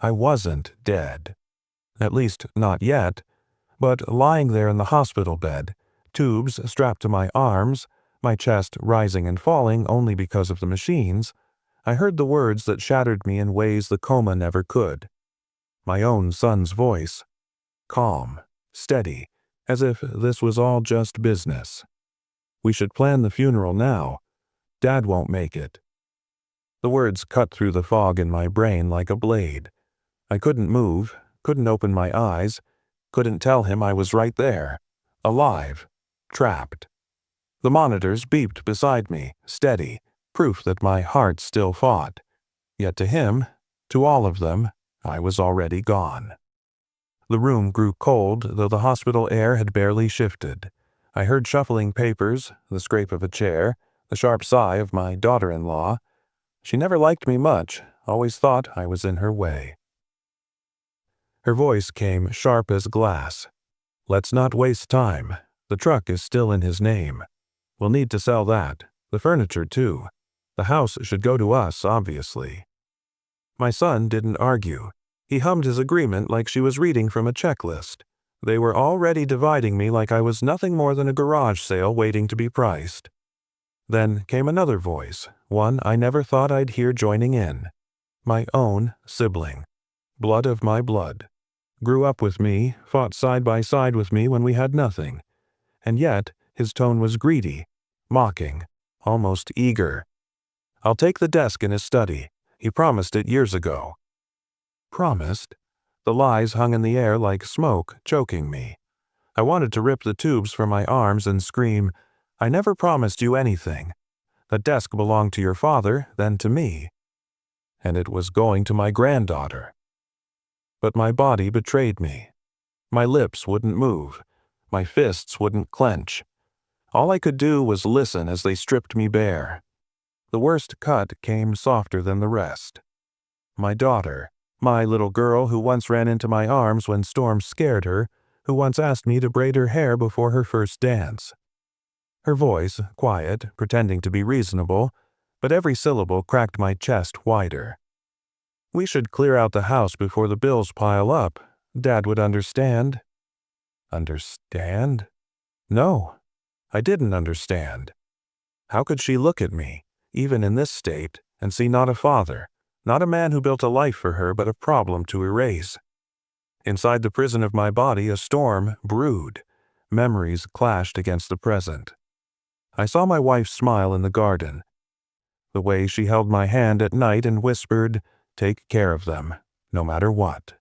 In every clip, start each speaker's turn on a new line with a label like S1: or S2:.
S1: I wasn't dead. At least, not yet. But lying there in the hospital bed, tubes strapped to my arms, my chest rising and falling only because of the machines, I heard the words that shattered me in ways the coma never could. My own son's voice. Calm, steady, as if this was all just business. We should plan the funeral now. Dad won't make it. The words cut through the fog in my brain like a blade. I couldn't move, couldn't open my eyes, couldn't tell him I was right there, alive, trapped. The monitors beeped beside me, steady, proof that my heart still fought. Yet to him, to all of them, I was already gone. The room grew cold, though the hospital air had barely shifted. I heard shuffling papers, the scrape of a chair, the sharp sigh of my daughter-in-law. She never liked me much, always thought I was in her way. Her voice came sharp as glass. Let's not waste time. The truck is still in his name. We'll need to sell that. The furniture, too. The house should go to us, obviously. My son didn't argue. He hummed his agreement like she was reading from a checklist. They were already dividing me like I was nothing more than a garage sale waiting to be priced. Then came another voice, one I never thought I'd hear joining in. My own sibling. Blood of my blood. Grew up with me, fought side by side with me when we had nothing. And yet, his tone was greedy, mocking, almost eager. I'll take the desk in his study. He promised it years ago. Promised? The lies hung in the air like smoke, choking me. I wanted to rip the tubes from my arms and scream, I never promised you anything. The desk belonged to your father, then to me. And it was going to my granddaughter. But my body betrayed me. My lips wouldn't move. My fists wouldn't clench. All I could do was listen as they stripped me bare. The worst cut came softer than the rest. My daughter, my little girl who once ran into my arms when storms scared her, who once asked me to braid her hair before her first dance. Her voice, quiet, pretending to be reasonable, but every syllable cracked my chest wider. We should clear out the house before the bills pile up. Dad would understand. Understand? No, I didn't understand. How could she look at me, even in this state, and see not a father, not a man who built a life for her, but a problem to erase? Inside the prison of my body, a storm brewed. Memories clashed against the present. I saw my wife smile in the garden. The way she held my hand at night and whispered, "Take care of them, no matter what."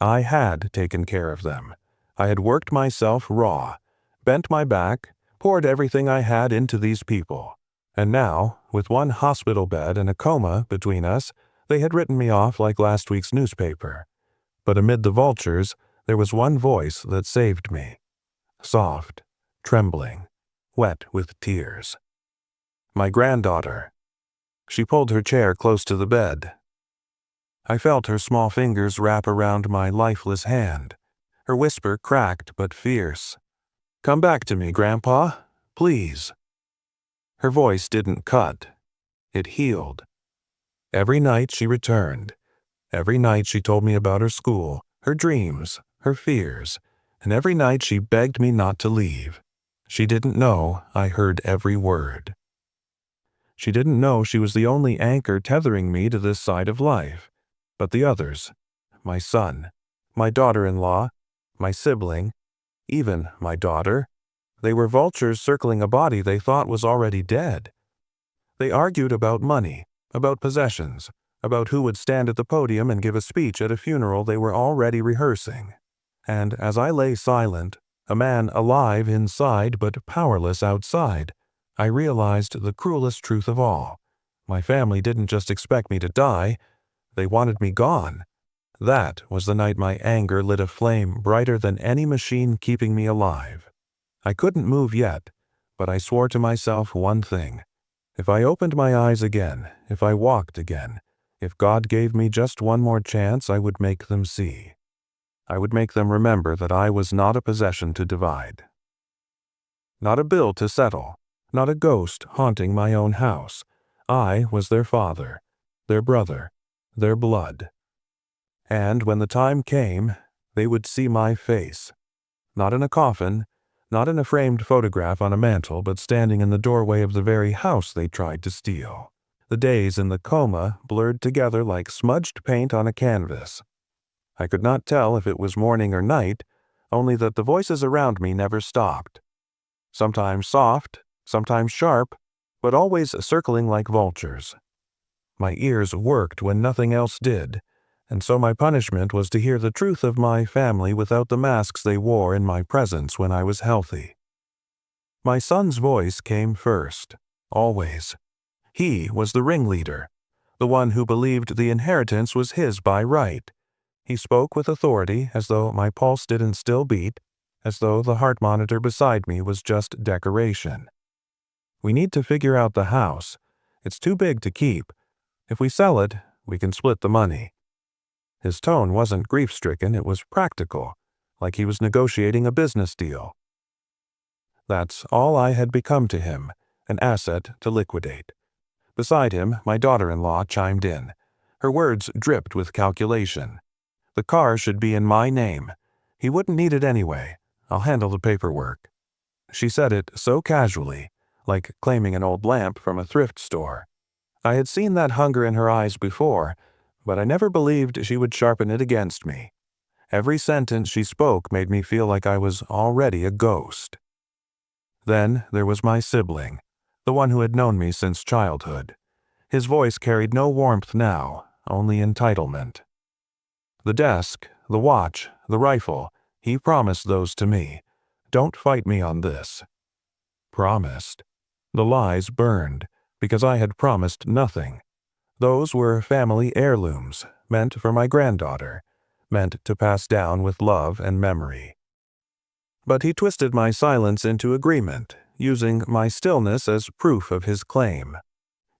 S1: I had taken care of them. I had worked myself raw, bent my back, poured everything I had into these people. And now, with one hospital bed and a coma between us, they had written me off like last week's newspaper. But amid the vultures, there was one voice that saved me. Soft, trembling, wet with tears. My granddaughter. She pulled her chair close to the bed. I felt her small fingers wrap around my lifeless hand. Her whisper cracked but fierce. "Come back to me, Grandpa, please." Her voice didn't cut. It healed. Every night she returned. Every night she told me about her school, her dreams, her fears, and every night she begged me not to leave. She didn't know I heard every word. She didn't know she was the only anchor tethering me to this side of life. But the others, my son, my daughter-in-law, my sibling, even my daughter, they were vultures circling a body they thought was already dead. They argued about money, about possessions, about who would stand at the podium and give a speech at a funeral they were already rehearsing. And as I lay silent, a man alive inside but powerless outside, I realized the cruelest truth of all. My family didn't just expect me to die, they wanted me gone. That was the night my anger lit a flame brighter than any machine keeping me alive. I couldn't move yet, but I swore to myself one thing. If I opened my eyes again, if I walked again, if God gave me just one more chance, I would make them see. I would make them remember that I was not a possession to divide. Not a bill to settle, not a ghost haunting my own house. I was their father, their brother, their blood. And when the time came, they would see my face. Not in a coffin, not in a framed photograph on a mantel, but standing in the doorway of the very house they tried to steal. The days in the coma blurred together like smudged paint on a canvas. I could not tell if it was morning or night, only that the voices around me never stopped. Sometimes soft, sometimes sharp, but always circling like vultures. My ears worked when nothing else did, and so my punishment was to hear the truth of my family without the masks they wore in my presence when I was healthy. My son's voice came first, always. He was the ringleader, the one who believed the inheritance was his by right. He spoke with authority, as though my pulse didn't still beat, as though the heart monitor beside me was just decoration. We need to figure out the house. It's too big to keep. If we sell it, we can split the money. His tone wasn't grief-stricken, it was practical, like he was negotiating a business deal. That's all I had become to him, an asset to liquidate. Beside him, my daughter-in-law chimed in. Her words dripped with calculation. The car should be in my name. He wouldn't need it anyway. I'll handle the paperwork. She said it so casually, like claiming an old lamp from a thrift store. I had seen that hunger in her eyes before, but I never believed she would sharpen it against me. Every sentence she spoke made me feel like I was already a ghost. Then there was my sibling, the one who had known me since childhood. His voice carried no warmth now, only entitlement. The desk, the watch, the rifle, he promised those to me. Don't fight me on this. Promised. The lies burned, because I had promised nothing. Those were family heirlooms, meant for my granddaughter, meant to pass down with love and memory. But he twisted my silence into agreement, using my stillness as proof of his claim.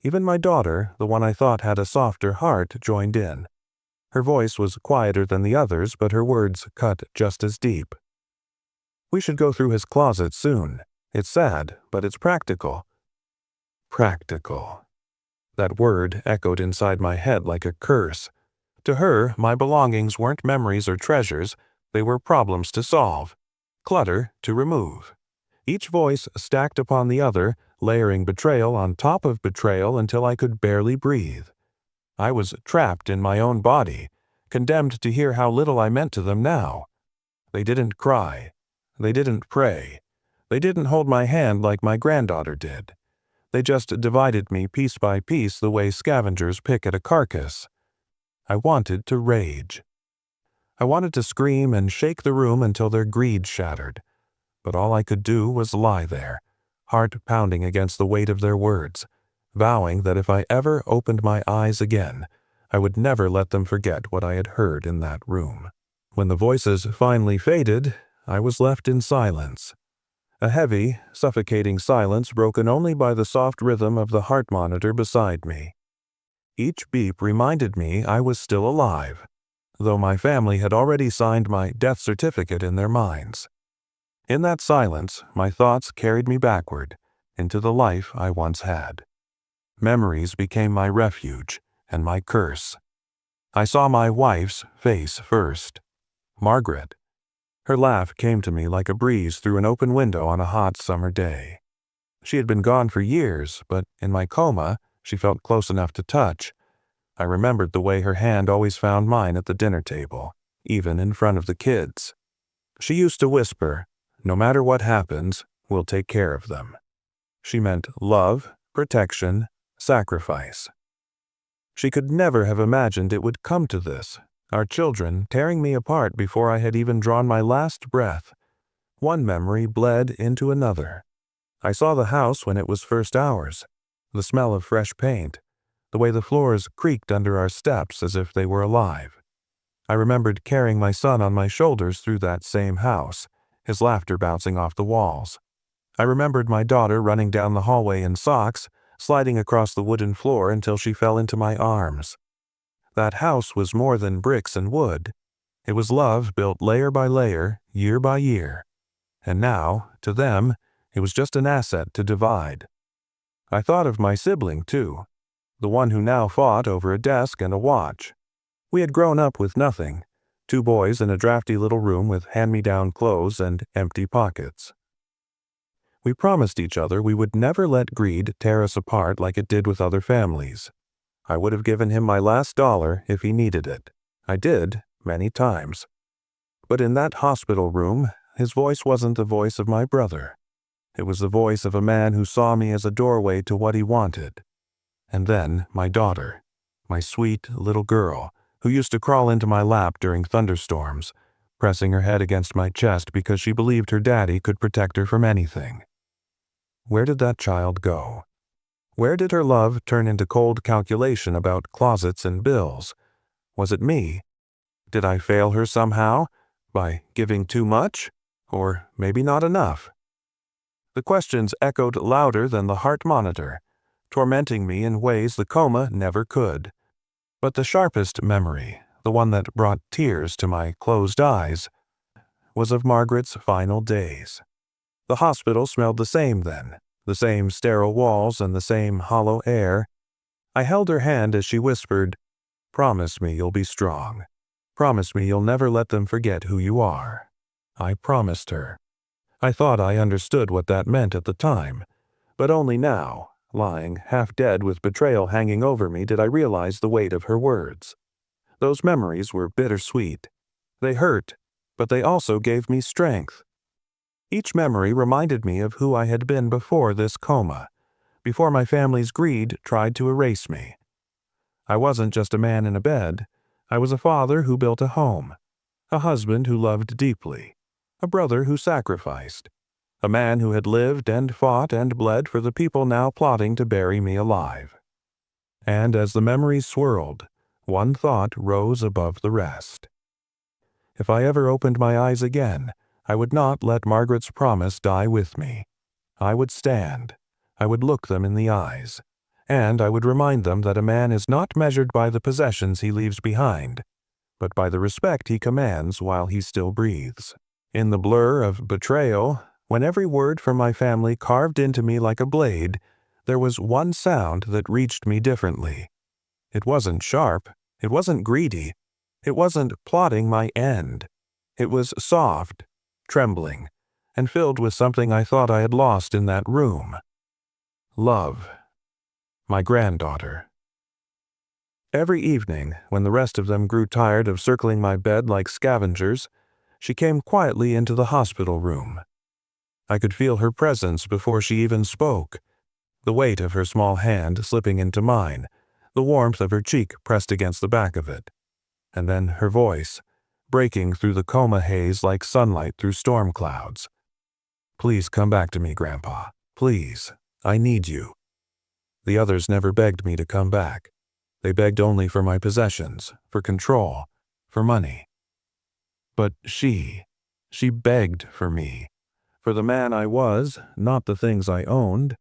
S1: Even my daughter, the one I thought had a softer heart, joined in. Her voice was quieter than the others, but her words cut just as deep. We should go through his closet soon. It's sad, but it's practical. Practical. That word echoed inside my head like a curse. To her, my belongings weren't memories or treasures, they were problems to solve, clutter to remove. Each voice stacked upon the other, layering betrayal on top of betrayal until I could barely breathe. I was trapped in my own body, condemned to hear how little I meant to them now. They didn't cry. They didn't pray. They didn't hold my hand like my granddaughter did. They just divided me piece by piece the way scavengers pick at a carcass. I wanted to rage. I wanted to scream and shake the room until their greed shattered. But all I could do was lie there, heart pounding against the weight of their words, vowing that if I ever opened my eyes again, I would never let them forget what I had heard in that room. When the voices finally faded, I was left in silence. A heavy, suffocating silence broken only by the soft rhythm of the heart monitor beside me. Each beep reminded me I was still alive, though my family had already signed my death certificate in their minds. In that silence, my thoughts carried me backward, into the life I once had. Memories became my refuge and my curse. I saw my wife's face first. Margaret. Her laugh came to me like a breeze through an open window on a hot summer day. She had been gone for years, but in my coma, she felt close enough to touch. I remembered the way her hand always found mine at the dinner table, even in front of the kids. She used to whisper, "No matter what happens, we'll take care of them." She meant love, protection, sacrifice. She could never have imagined it would come to this, our children tearing me apart before I had even drawn my last breath. One memory bled into another. I saw the house when it was first ours, the smell of fresh paint, the way the floors creaked under our steps as if they were alive. I remembered carrying my son on my shoulders through that same house, his laughter bouncing off the walls. I remembered my daughter running down the hallway in socks, sliding across the wooden floor until she fell into my arms. That house was more than bricks and wood. It was love built layer by layer, year by year. And now, to them, it was just an asset to divide. I thought of my sibling, too, the one who now fought over a desk and a watch. We had grown up with nothing, 2 boys in a drafty little room with hand-me-down clothes and empty pockets. We promised each other we would never let greed tear us apart like it did with other families. I would have given him my last dollar if he needed it. I did, many times. But in that hospital room, his voice wasn't the voice of my brother. It was the voice of a man who saw me as a doorway to what he wanted. And then my daughter, my sweet little girl, who used to crawl into my lap during thunderstorms, pressing her head against my chest because she believed her daddy could protect her from anything. Where did that child go? Where did her love turn into cold calculation about closets and bills? Was it me? Did I fail her somehow? By giving too much? Or maybe not enough? The questions echoed louder than the heart monitor, tormenting me in ways the coma never could. But the sharpest memory, the one that brought tears to my closed eyes, was of Margaret's final days. The hospital smelled the same then, the same sterile walls and the same hollow air. I held her hand as she whispered, "Promise me you'll be strong. Promise me you'll never let them forget who you are." I promised her. I thought I understood what that meant at the time, but only now, lying half dead with betrayal hanging over me, did I realize the weight of her words. Those memories were bittersweet. They hurt, but they also gave me strength. Each memory reminded me of who I had been before this coma, before my family's greed tried to erase me. I wasn't just a man in a bed. I was a father who built a home, a husband who loved deeply, a brother who sacrificed, a man who had lived and fought and bled for the people now plotting to bury me alive. And as the memories swirled, one thought rose above the rest. If I ever opened my eyes again, I would not let Margaret's promise die with me. I would stand. I would look them in the eyes. And I would remind them that a man is not measured by the possessions he leaves behind, but by the respect he commands while he still breathes. In the blur of betrayal, when every word from my family carved into me like a blade, there was one sound that reached me differently. It wasn't sharp. It wasn't greedy. It wasn't plotting my end. It was soft, trembling, and filled with something I thought I had lost in that room. Love. My granddaughter. Every evening, when the rest of them grew tired of circling my bed like scavengers, she came quietly into the hospital room. I could feel her presence before she even spoke, the weight of her small hand slipping into mine, the warmth of her cheek pressed against the back of it, and then her voice, breaking through the coma haze like sunlight through storm clouds. "Please come back to me, Grandpa. Please. I need you." The others never begged me to come back. They begged only for my possessions, for control, for money. But she begged for me, for the man I was, not the things I owned.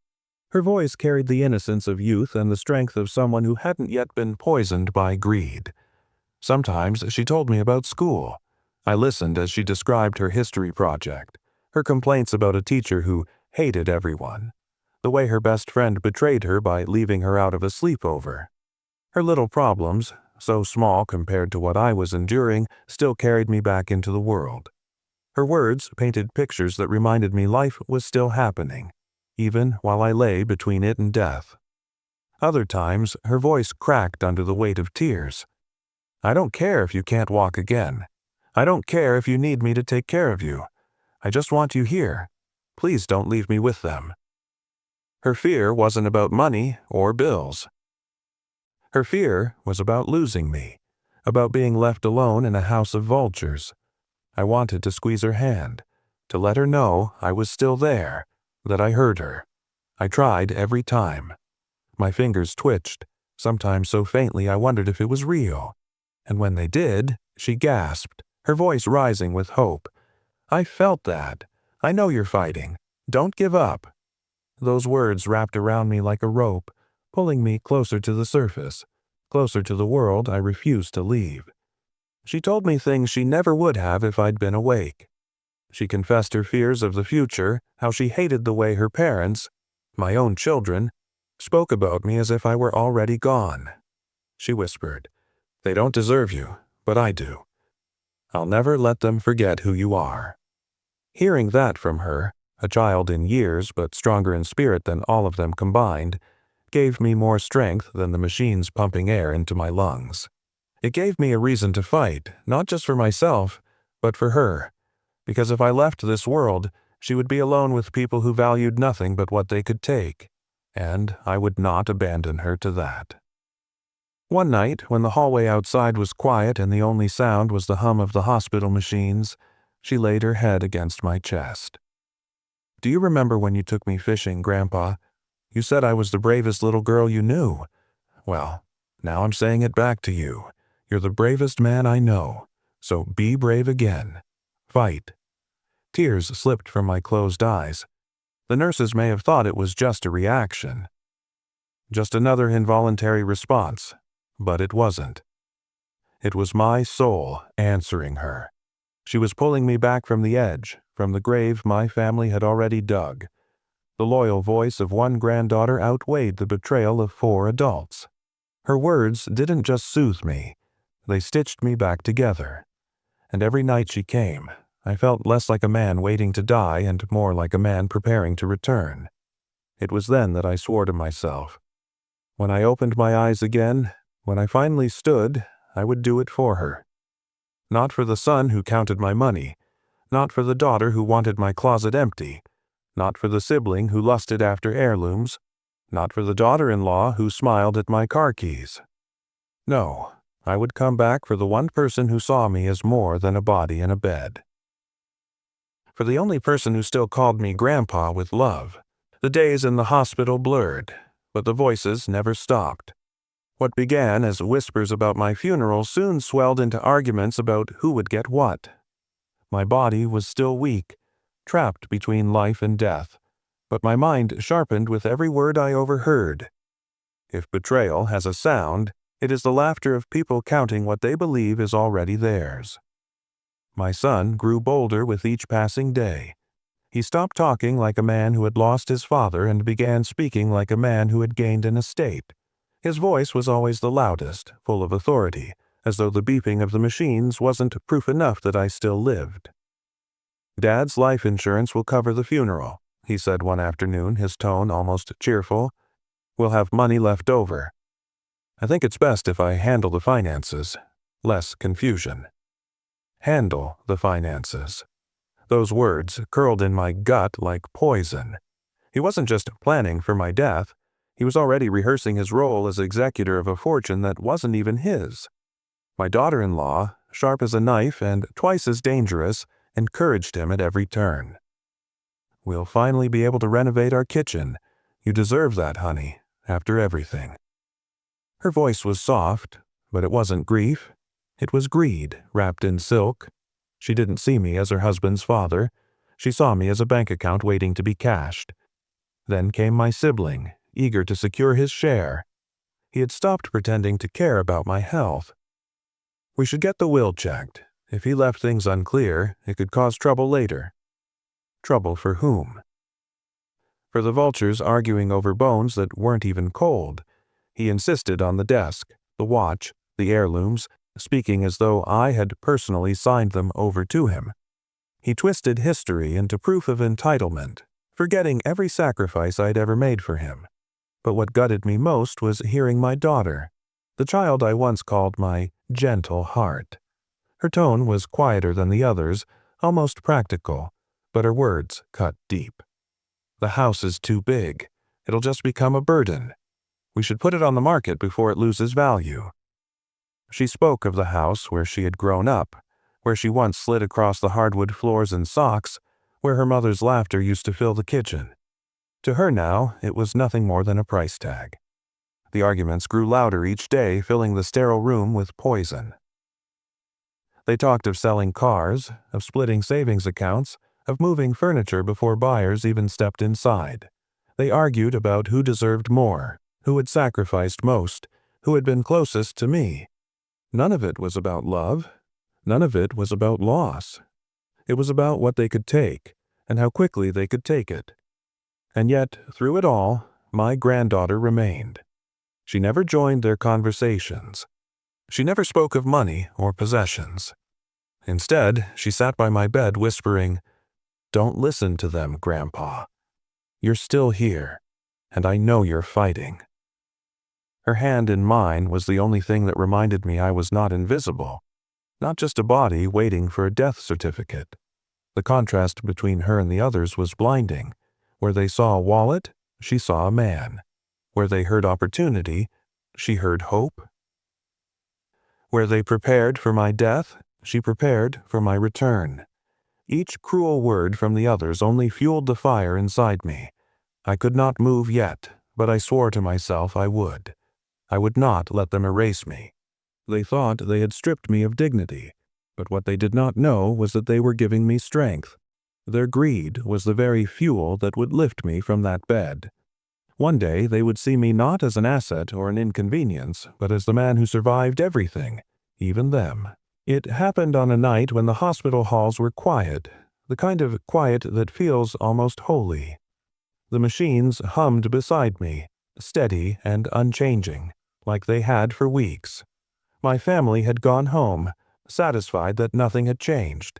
S1: Her voice carried the innocence of youth and the strength of someone who hadn't yet been poisoned by greed. Sometimes she told me about school. I listened as she described her history project, her complaints about a teacher who hated everyone, the way her best friend betrayed her by leaving her out of a sleepover. Her little problems, so small compared to what I was enduring, still carried me back into the world. Her words painted pictures that reminded me life was still happening, even while I lay between it and death. Other times, her voice cracked under the weight of tears. "I don't care if you can't walk again. I don't care if you need me to take care of you. I just want you here. Please don't leave me with them." Her fear wasn't about money or bills. Her fear was about losing me, about being left alone in a house of vultures. I wanted to squeeze her hand, to let her know I was still there, that I heard her. I tried every time. My fingers twitched, sometimes so faintly I wondered if it was real. And when they did, she gasped, her voice rising with hope. "I felt that. I know you're fighting. Don't give up." Those words wrapped around me like a rope, pulling me closer to the surface, closer to the world I refused to leave. She told me things she never would have if I'd been awake. She confessed her fears of the future, how she hated the way her parents, my own children, spoke about me as if I were already gone. She whispered, They don't deserve you, but I do. I'll never let them forget who you are." Hearing that from her, a child in years but stronger in spirit than all of them combined, gave me more strength than the machines pumping air into my lungs. It gave me a reason to fight, not just for myself, but for her, because if I left this world, she would be alone with people who valued nothing but what they could take, and I would not abandon her to that. One night, when the hallway outside was quiet and the only sound was the hum of the hospital machines, she laid her head against my chest. "Do you remember when you took me fishing, Grandpa? You said I was the bravest little girl you knew. Well, now I'm saying it back to you. You're the bravest man I know, so be brave again. Fight." Tears slipped from my closed eyes. The nurses may have thought it was just a reaction. Just another involuntary response, but it wasn't. It was my soul answering her. She was pulling me back from the edge, from the grave my family had already dug. The loyal voice of one granddaughter outweighed the betrayal of 4 adults. Her words didn't just soothe me, they stitched me back together. And every night she came, I felt less like a man waiting to die and more like a man preparing to return. It was then that I swore to myself. When I opened my eyes again, when I finally stood, I would do it for her. Not for the son who counted my money, not for the daughter who wanted my closet empty, not for the sibling who lusted after heirlooms, not for the daughter-in-law who smiled at my car keys. No, I would come back for the one person who saw me as more than a body in a bed. For the only person who still called me Grandpa with love. The days in the hospital blurred, but the voices never stopped. What began as whispers about my funeral soon swelled into arguments about who would get what. My body was still weak, trapped between life and death, but my mind sharpened with every word I overheard. If betrayal has a sound, it is the laughter of people counting what they believe is already theirs. My son grew bolder with each passing day. He stopped talking like a man who had lost his father and began speaking like a man who had gained an estate. His voice was always the loudest, full of authority, as though the beeping of the machines wasn't proof enough that I still lived. "Dad's life insurance will cover the funeral," he said one afternoon, his tone almost cheerful. "We'll have money left over. I think it's best if I handle the finances. Less confusion." Handle the finances. Those words curled in my gut like poison. He wasn't just planning for my death. He was already rehearsing his role as executor of a fortune that wasn't even his. My daughter-in-law, sharp as a knife and twice as dangerous, encouraged him at every turn. "We'll finally be able to renovate our kitchen. You deserve that, honey, after everything." Her voice was soft, but it wasn't grief. It was greed, wrapped in silk. She didn't see me as her husband's father. She saw me as a bank account waiting to be cashed. Then came my sibling, eager to secure his share. He had stopped pretending to care about my health. "We should get the will checked. If he left things unclear, it could cause trouble later." Trouble for whom? For the vultures arguing over bones that weren't even cold. He insisted on the desk, the watch, the heirlooms, speaking as though I had personally signed them over to him. He twisted history into proof of entitlement, forgetting every sacrifice I'd ever made for him. But what gutted me most was hearing my daughter, the child I once called my gentle heart. Her tone was quieter than the others, almost practical, but her words cut deep. "The house is too big. It'll just become a burden. We should put it on the market before it loses value." She spoke of the house where she had grown up, where she once slid across the hardwood floors in socks, where her mother's laughter used to fill the kitchen. To her now, it was nothing more than a price tag. The arguments grew louder each day, filling the sterile room with poison. They talked of selling cars, of splitting savings accounts, of moving furniture before buyers even stepped inside. They argued about who deserved more, who had sacrificed most, who had been closest to me. None of it was about love. None of it was about loss. It was about what they could take, and how quickly they could take it. And yet, through it all, my granddaughter remained. She never joined their conversations. She never spoke of money or possessions. Instead, she sat by my bed whispering, "Don't listen to them, Grandpa. You're still here, and I know you're fighting." Her hand in mine was the only thing that reminded me I was not invisible, not just a body waiting for a death certificate. The contrast between her and the others was blinding. Where they saw a wallet, she saw a man. Where they heard opportunity, she heard hope. Where they prepared for my death, she prepared for my return. Each cruel word from the others only fueled the fire inside me. I could not move yet, but I swore to myself I would. I would not let them erase me. They thought they had stripped me of dignity, but what they did not know was that they were giving me strength. Their greed was the very fuel that would lift me from that bed. One day they would see me not as an asset or an inconvenience, but as the man who survived everything, even them. It happened on a night when the hospital halls were quiet, the kind of quiet that feels almost holy. The machines hummed beside me, steady and unchanging, like they had for weeks. My family had gone home, satisfied that nothing had changed,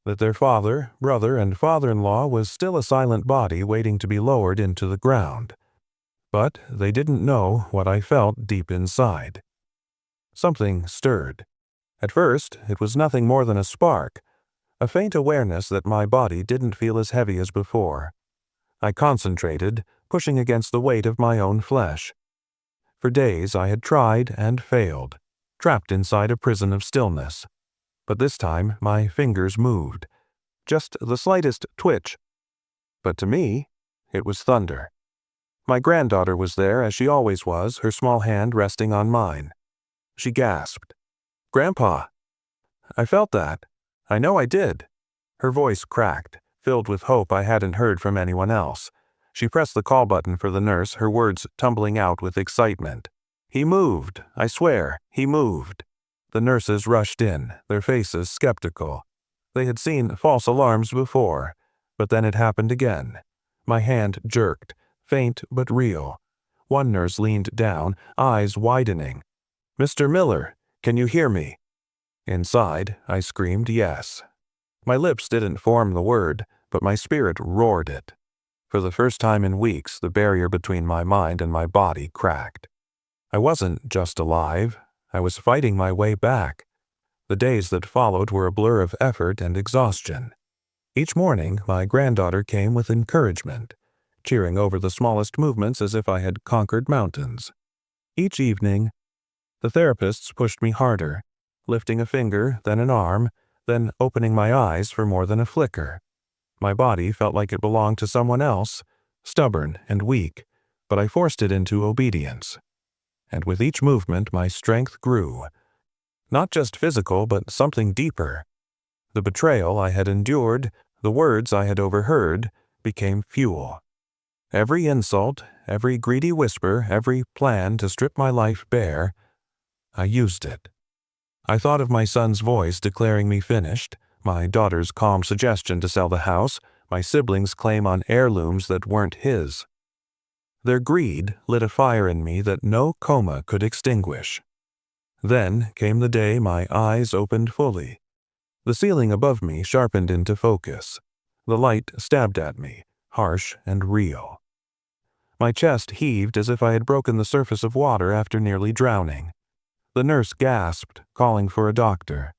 S1: that their father, brother, and father-in-law was still a silent body waiting to be lowered into the ground. But they didn't know what I felt deep inside. Something stirred. At first, it was nothing more than a spark, a faint awareness that my body didn't feel as heavy as before. I concentrated, pushing against the weight of my own flesh. For days I had tried and failed, trapped inside a prison of stillness. But this time my fingers moved, just the slightest twitch. But to me, it was thunder. My granddaughter was there as she always was, her small hand resting on mine. She gasped, "Grandpa." I felt that. I know I did. Her voice cracked, filled with hope I hadn't heard from anyone else. She pressed the call button for the nurse, her words tumbling out with excitement. "He moved, I swear, he moved." The nurses rushed in, their faces skeptical. They had seen false alarms before, but then it happened again. My hand jerked, faint but real. One nurse leaned down, eyes widening. "Mr. Miller, can you hear me?" Inside, I screamed yes. My lips didn't form the word, but my spirit roared it. For the first time in weeks, the barrier between my mind and my body cracked. I wasn't just alive. I was fighting my way back. The days that followed were a blur of effort and exhaustion. Each morning, my granddaughter came with encouragement, cheering over the smallest movements as if I had conquered mountains. Each evening, the therapists pushed me harder, lifting a finger, then an arm, then opening my eyes for more than a flicker. My body felt like it belonged to someone else, stubborn and weak, but I forced it into obedience. And with each movement, my strength grew. Not just physical, but something deeper. The betrayal I had endured, the words I had overheard, became fuel. Every insult, every greedy whisper, every plan to strip my life bare, I used it. I thought of my son's voice declaring me finished, my daughter's calm suggestion to sell the house, my siblings' claim on heirlooms that weren't his. Their greed lit a fire in me that no coma could extinguish. Then came the day my eyes opened fully. The ceiling above me sharpened into focus. The light stabbed at me, harsh and real. My chest heaved as if I had broken the surface of water after nearly drowning. The nurse gasped, calling for a doctor.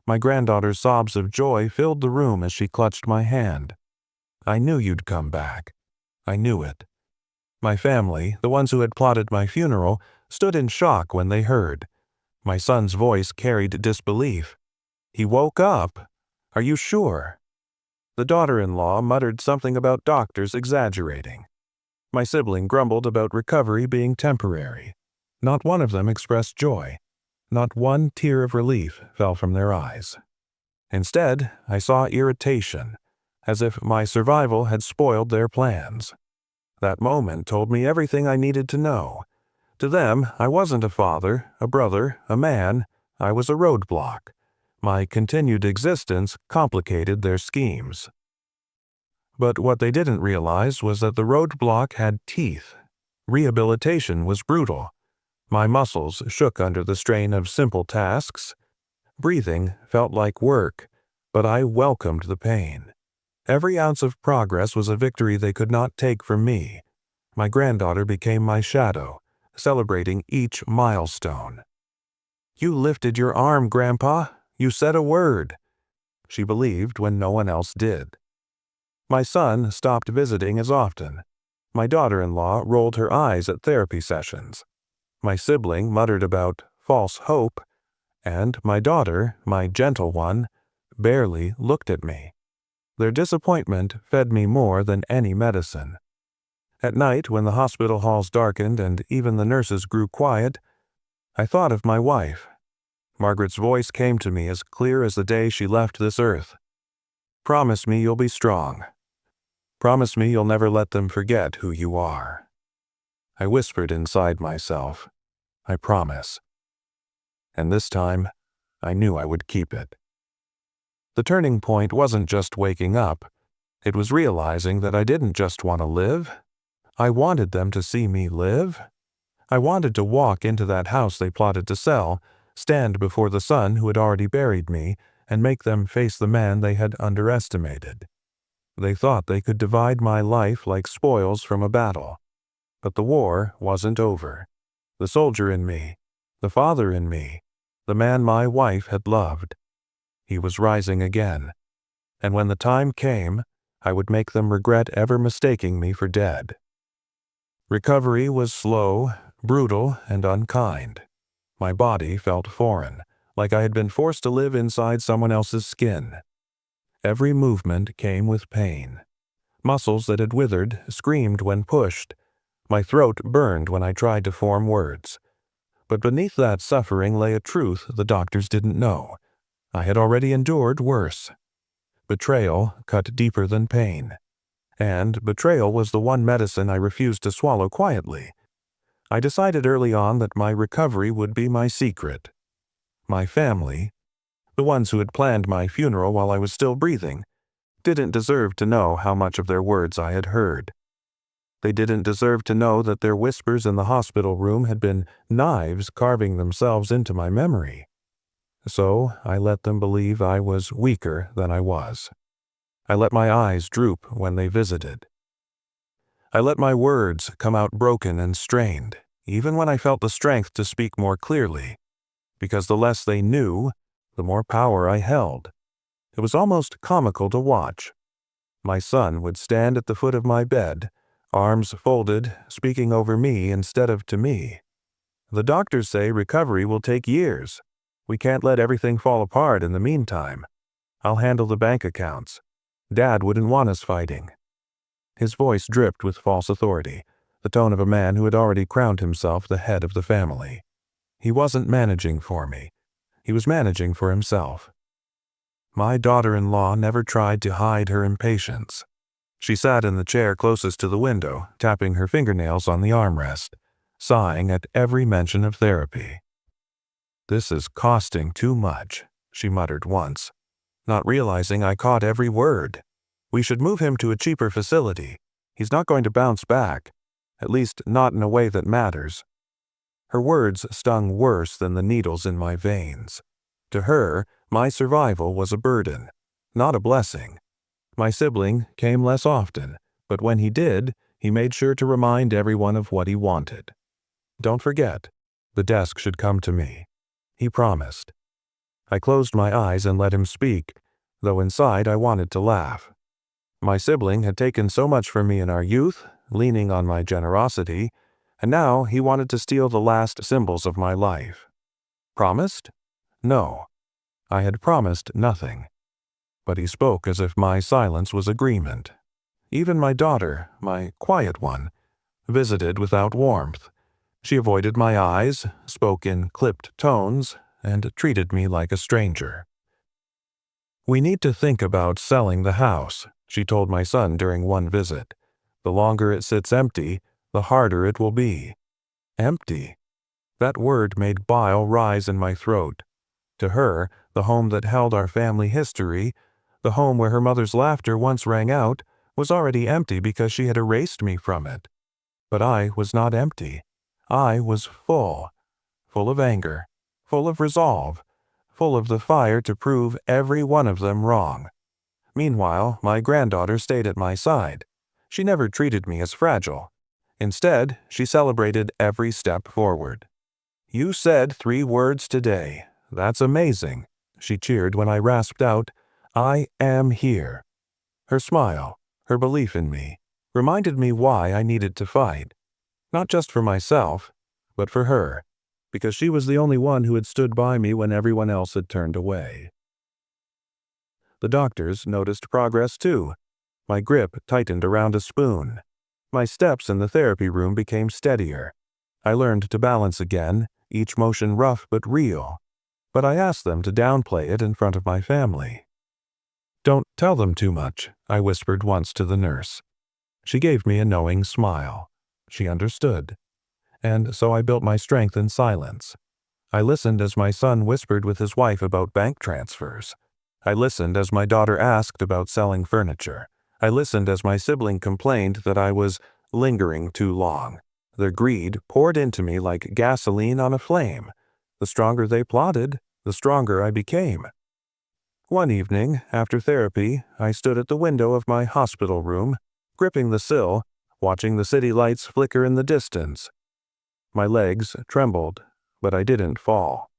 S1: My granddaughter's sobs of joy filled the room as she clutched my hand. "I knew you'd come back. I knew it." My family, the ones who had plotted my funeral, stood in shock when they heard. My son's voice carried disbelief. "He woke up? Are you sure?" The daughter-in-law muttered something about doctors exaggerating. My sibling grumbled about recovery being temporary. Not one of them expressed joy. Not one tear of relief fell from their eyes. Instead, I saw irritation, as if my survival had spoiled their plans. That moment told me everything I needed to know. To them, I wasn't a father, a brother, a man. I was a roadblock. My continued existence complicated their schemes. But what they didn't realize was that the roadblock had teeth. Rehabilitation was brutal. My muscles shook under the strain of simple tasks. Breathing felt like work, but I welcomed the pain. Every ounce of progress was a victory they could not take from me. My granddaughter became my shadow, celebrating each milestone. "You lifted your arm, Grandpa. You said a word." She believed when no one else did. My son stopped visiting as often. My daughter-in-law rolled her eyes at therapy sessions. My sibling muttered about false hope, and my daughter, my gentle one, barely looked at me. Their disappointment fed me more than any medicine. At night, when the hospital halls darkened and even the nurses grew quiet, I thought of my wife. Margaret's voice came to me as clear as the day she left this earth. "Promise me you'll be strong. Promise me you'll never let them forget who you are." I whispered inside myself, "I promise." And this time, I knew I would keep it. The turning point wasn't just waking up. It was realizing that I didn't just want to live. I wanted them to see me live. I wanted to walk into that house they plotted to sell, stand before the son who had already buried me, and make them face the man they had underestimated. They thought they could divide my life like spoils from a battle. But the war wasn't over. The soldier in me, the father in me, the man my wife had loved, he was rising again. And when the time came, I would make them regret ever mistaking me for dead. Recovery was slow, brutal, and unkind. My body felt foreign, like I had been forced to live inside someone else's skin. Every movement came with pain. Muscles that had withered screamed when pushed. My throat burned when I tried to form words. But beneath that suffering lay a truth the doctors didn't know. I had already endured worse. Betrayal cut deeper than pain. And betrayal was the one medicine I refused to swallow quietly. I decided early on that my recovery would be my secret. My family, the ones who had planned my funeral while I was still breathing, didn't deserve to know how much of their words I had heard. They didn't deserve to know that their whispers in the hospital room had been knives carving themselves into my memory. So I let them believe I was weaker than I was. I let my eyes droop when they visited. I let my words come out broken and strained, even when I felt the strength to speak more clearly, because the less they knew, the more power I held. It was almost comical to watch. My son would stand at the foot of my bed, arms folded, speaking over me instead of to me. "The doctors say recovery will take years. We can't let everything fall apart in the meantime. I'll handle the bank accounts. Dad wouldn't want us fighting." His voice dripped with false authority, the tone of a man who had already crowned himself the head of the family. He wasn't managing for me. He was managing for himself. My daughter-in-law never tried to hide her impatience. She sat in the chair closest to the window, tapping her fingernails on the armrest, sighing at every mention of therapy. "This is costing too much," she muttered once, not realizing I caught every word. "We should move him to a cheaper facility. He's not going to bounce back, at least not in a way that matters." Her words stung worse than the needles in my veins. To her, my survival was a burden, not a blessing. My sibling came less often, but when he did, he made sure to remind everyone of what he wanted. "Don't forget, the desk should come to me," he promised. I closed my eyes and let him speak, though inside I wanted to laugh. My sibling had taken so much from me in our youth, leaning on my generosity, and now he wanted to steal the last symbols of my life. Promised? No. I had promised nothing. But he spoke as if my silence was agreement. Even my daughter, my quiet one, visited without warmth. She avoided my eyes, spoke in clipped tones, and treated me like a stranger. "We need to think about selling the house," she told my son during one visit. "The longer it sits empty, the harder it will be." Empty. That word made bile rise in my throat. To her, the home that held our family history, the home where her mother's laughter once rang out, was already empty because she had erased me from it. But I was not empty. I was full. full of anger, full of resolve, full of the fire to prove every one of them wrong. Meanwhile, my granddaughter stayed at my side. She never treated me as fragile. Instead, she celebrated every step forward. "You said 3 words today. That's amazing," she cheered when I rasped out, "I am here." Her smile, her belief in me, reminded me why I needed to fight. Not just for myself, but for her, because she was the only one who had stood by me when everyone else had turned away. The doctors noticed progress too. My grip tightened around a spoon. My steps in the therapy room became steadier. I learned to balance again, each motion rough but real. But I asked them to downplay it in front of my family. "Don't tell them too much," I whispered once to the nurse. She gave me a knowing smile. She understood. And so I built my strength in silence. I listened as my son whispered with his wife about bank transfers. I listened as my daughter asked about selling furniture. I listened as my sibling complained that I was lingering too long. Their greed poured into me like gasoline on a flame. The stronger they plotted, the stronger I became. One evening, after therapy, I stood at the window of my hospital room, gripping the sill, watching the city lights flicker in the distance. My legs trembled, but I didn't fall.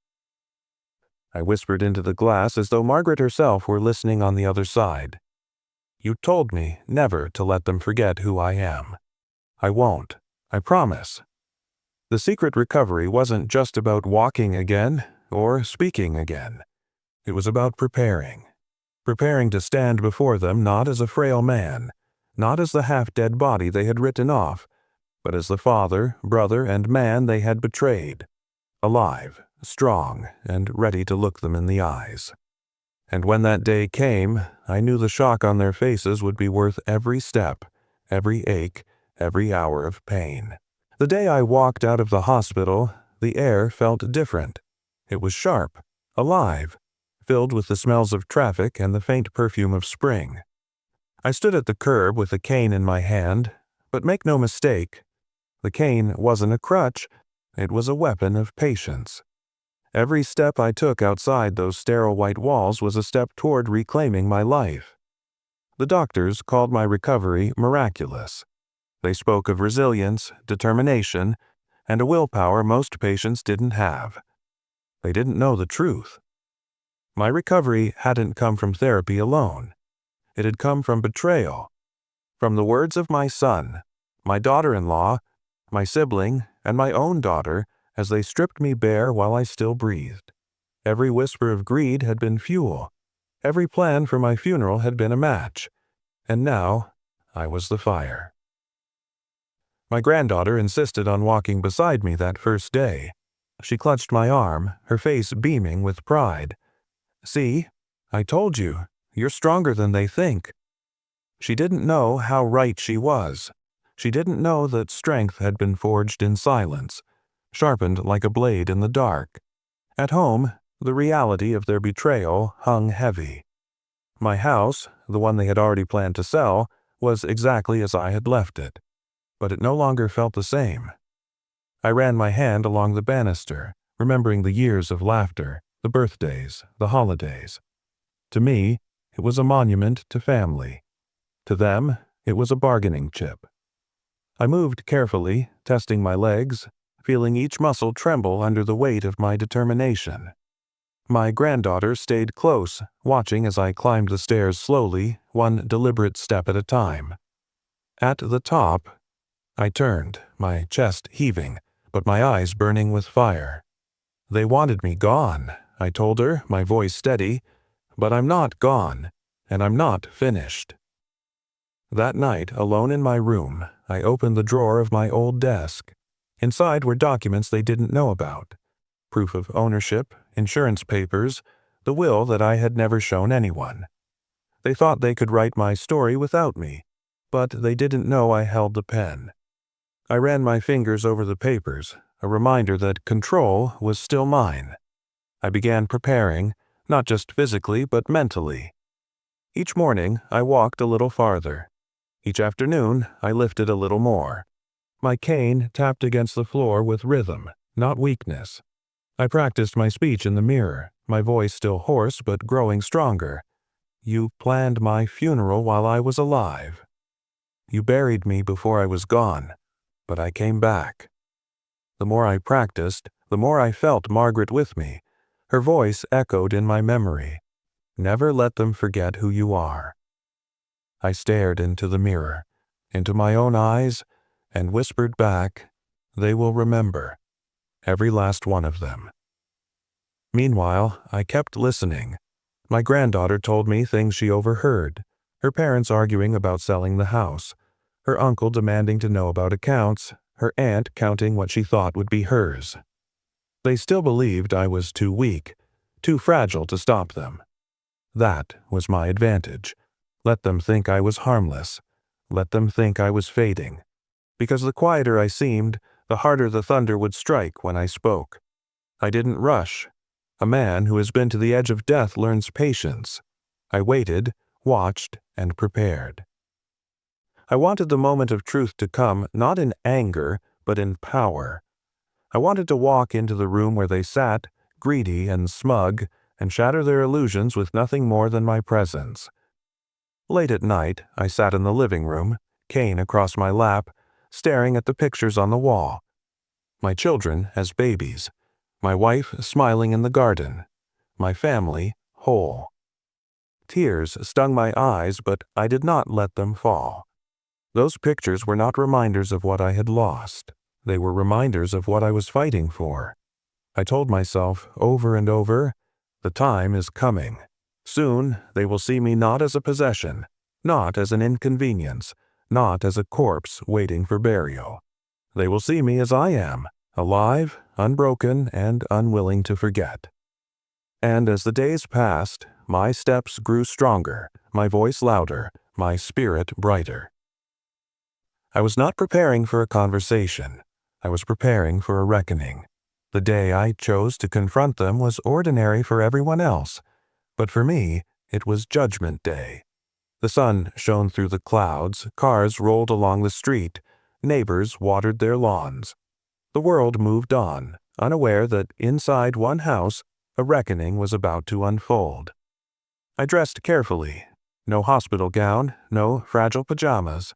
S1: I whispered into the glass as though Margaret herself were listening on the other side. "You told me never to let them forget who I am. I won't. I promise." The secret recovery wasn't just about walking again or speaking again. It was about preparing. Preparing to stand before them not as a frail man, not as the half-dead body they had written off, but as the father, brother, and man they had betrayed. Alive, strong, and ready to look them in the eyes. And when that day came, I knew the shock on their faces would be worth every step, every ache, every hour of pain. The day I walked out of the hospital, the air felt different. It was sharp, alive, filled with the smells of traffic and the faint perfume of spring. I stood at the curb with a cane in my hand, but make no mistake, the cane wasn't a crutch, it was a weapon of patience. Every step I took outside those sterile white walls was a step toward reclaiming my life. The doctors called my recovery miraculous. They spoke of resilience, determination, and a willpower most patients didn't have. They didn't know the truth. My recovery hadn't come from therapy alone. It had come from betrayal, from the words of my son, my daughter-in-law, my sibling, and my own daughter as they stripped me bare while I still breathed. Every whisper of greed had been fuel. Every plan for my funeral had been a match. And now, I was the fire. My granddaughter insisted on walking beside me that first day. She clutched my arm, her face beaming with pride. "See, I told you, you're stronger than they think." She didn't know how right she was. She didn't know that strength had been forged in silence, sharpened like a blade in the dark. At home, the reality of their betrayal hung heavy. My house, the one they had already planned to sell, was exactly as I had left it, but it no longer felt the same. I ran my hand along the banister, remembering the years of laughter, the birthdays, the holidays. To me, it was a monument to family. To them, it was a bargaining chip. I moved carefully, testing my legs, feeling each muscle tremble under the weight of my determination. My granddaughter stayed close, watching as I climbed the stairs slowly, one deliberate step at a time. At the top, I turned, my chest heaving, but my eyes burning with fire. "They wanted me gone," I told her, my voice steady, "but I'm not gone, and I'm not finished." That night, alone in my room, I opened the drawer of my old desk. Inside were documents they didn't know about. Proof of ownership, insurance papers, the will that I had never shown anyone. They thought they could write my story without me, but they didn't know I held the pen. I ran my fingers over the papers, a reminder that control was still mine. I began preparing, not just physically but mentally. Each morning, I walked a little farther. Each afternoon, I lifted a little more. My cane tapped against the floor with rhythm, not weakness. I practiced my speech in the mirror, my voice still hoarse but growing stronger. You planned my funeral while I was alive. You buried me before I was gone, but I came back. The more I practiced, the more I felt Margaret with me. Her voice echoed in my memory. Never let them forget who you are. I stared into the mirror, into my own eyes, and whispered back, they will remember, every last one of them. Meanwhile, I kept listening. My granddaughter told me things she overheard, her parents arguing about selling the house, her uncle demanding to know about accounts, her aunt counting what she thought would be hers. They still believed I was too weak, too fragile to stop them. That was my advantage. Let them think I was harmless. Let them think I was fading. Because the quieter I seemed, the harder the thunder would strike when I spoke. I didn't rush. A man who has been to the edge of death learns patience. I waited, watched, and prepared. I wanted the moment of truth to come not in anger, but in power. I wanted to walk into the room where they sat, greedy and smug, and shatter their illusions with nothing more than my presence. Late at night, I sat in the living room, cane across my lap, staring at the pictures on the wall. My children as babies, my wife smiling in the garden, my family whole. Tears stung my eyes, but I did not let them fall. Those pictures were not reminders of what I had lost. They were reminders of what I was fighting for. I told myself over and over, the time is coming. Soon they will see me not as a possession, not as an inconvenience, not as a corpse waiting for burial. They will see me as I am, alive, unbroken, and unwilling to forget. And as the days passed, my steps grew stronger, my voice louder, my spirit brighter. I was not preparing for a conversation. I was preparing for a reckoning. The day I chose to confront them was ordinary for everyone else, but for me, it was Judgment Day. The sun shone through the clouds, cars rolled along the street, neighbors watered their lawns. The world moved on, unaware that inside one house, a reckoning was about to unfold. I dressed carefully. No hospital gown, no fragile pajamas.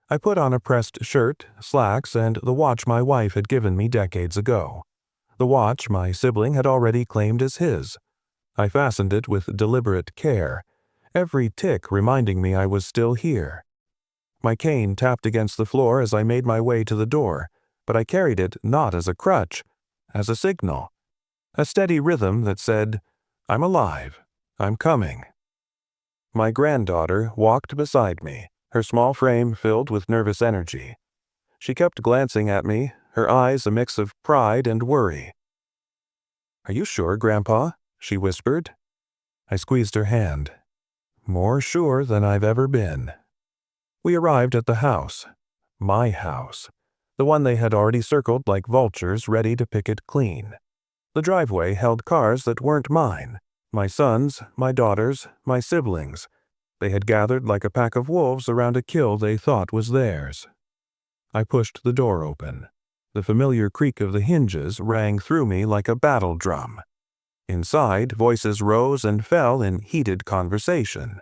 S1: I put on a pressed shirt, slacks, and the watch my wife had given me decades ago. The watch my sibling had already claimed as his. I fastened it with deliberate care, every tick reminding me I was still here. My cane tapped against the floor as I made my way to the door, but I carried it not as a crutch, as a signal. A steady rhythm that said, I'm alive, I'm coming. My granddaughter walked beside me, her small frame filled with nervous energy. She kept glancing at me, her eyes a mix of pride and worry. Are you sure, Grandpa? She whispered. I squeezed her hand. More sure than I've ever been. We arrived at the house. My house. The one they had already circled like vultures ready to pick it clean. The driveway held cars that weren't mine. My sons, my daughters, my siblings. They had gathered like a pack of wolves around a kill they thought was theirs. I pushed the door open. The familiar creak of the hinges rang through me like a battle drum. Inside, voices rose and fell in heated conversation.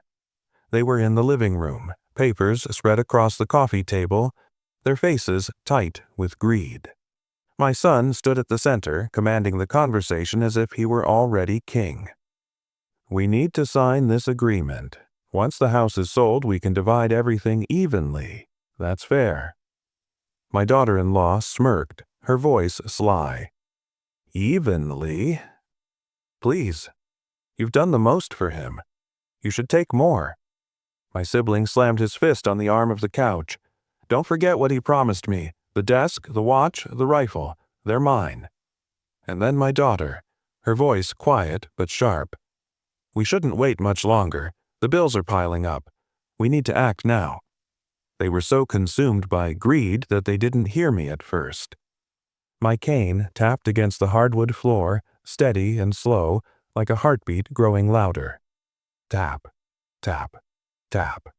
S1: They were in the living room, papers spread across the coffee table, their faces tight with greed. My son stood at the center, commanding the conversation as if he were already king. We need to sign this agreement. Once the house is sold, we can divide everything evenly. That's fair. My daughter-in-law smirked, her voice sly. Evenly? Please. You've done the most for him. You should take more. My sibling slammed his fist on the arm of the couch. Don't forget what he promised me. The desk, the watch, the rifle. They're mine. And then my daughter, her voice quiet but sharp. We shouldn't wait much longer. The bills are piling up. We need to act now. They were so consumed by greed that they didn't hear me at first. My cane tapped against the hardwood floor, steady and slow, like a heartbeat growing louder. Tap, tap, tap.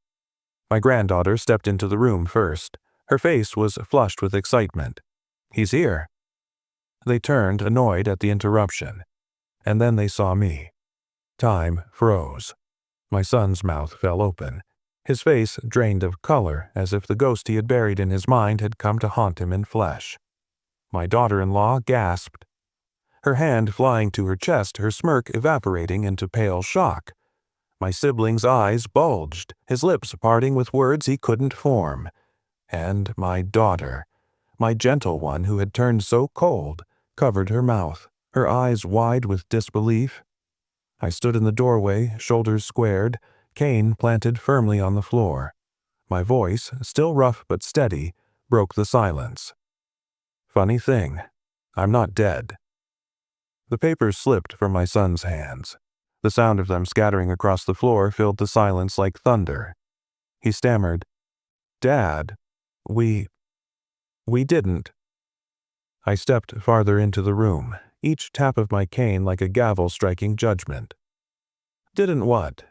S1: My granddaughter stepped into the room first. Her face was flushed with excitement. He's here. They turned, annoyed at the interruption. And then they saw me. Time froze. My son's mouth fell open. His face drained of color, as if the ghost he had buried in his mind had come to haunt him in flesh. My daughter-in-law gasped, her hand flying to her chest, her smirk evaporating into pale shock. My sibling's eyes bulged, his lips parting with words he couldn't form. And my daughter, my gentle one who had turned so cold, covered her mouth, her eyes wide with disbelief. I stood in the doorway, shoulders squared, cane planted firmly on the floor. My voice, still rough but steady, broke the silence. Funny thing, I'm not dead. The papers slipped from my son's hands. The sound of them scattering across the floor filled the silence like thunder. He stammered, "Dad, we didn't." I stepped farther into the room, each tap of my cane like a gavel striking judgment. Didn't what?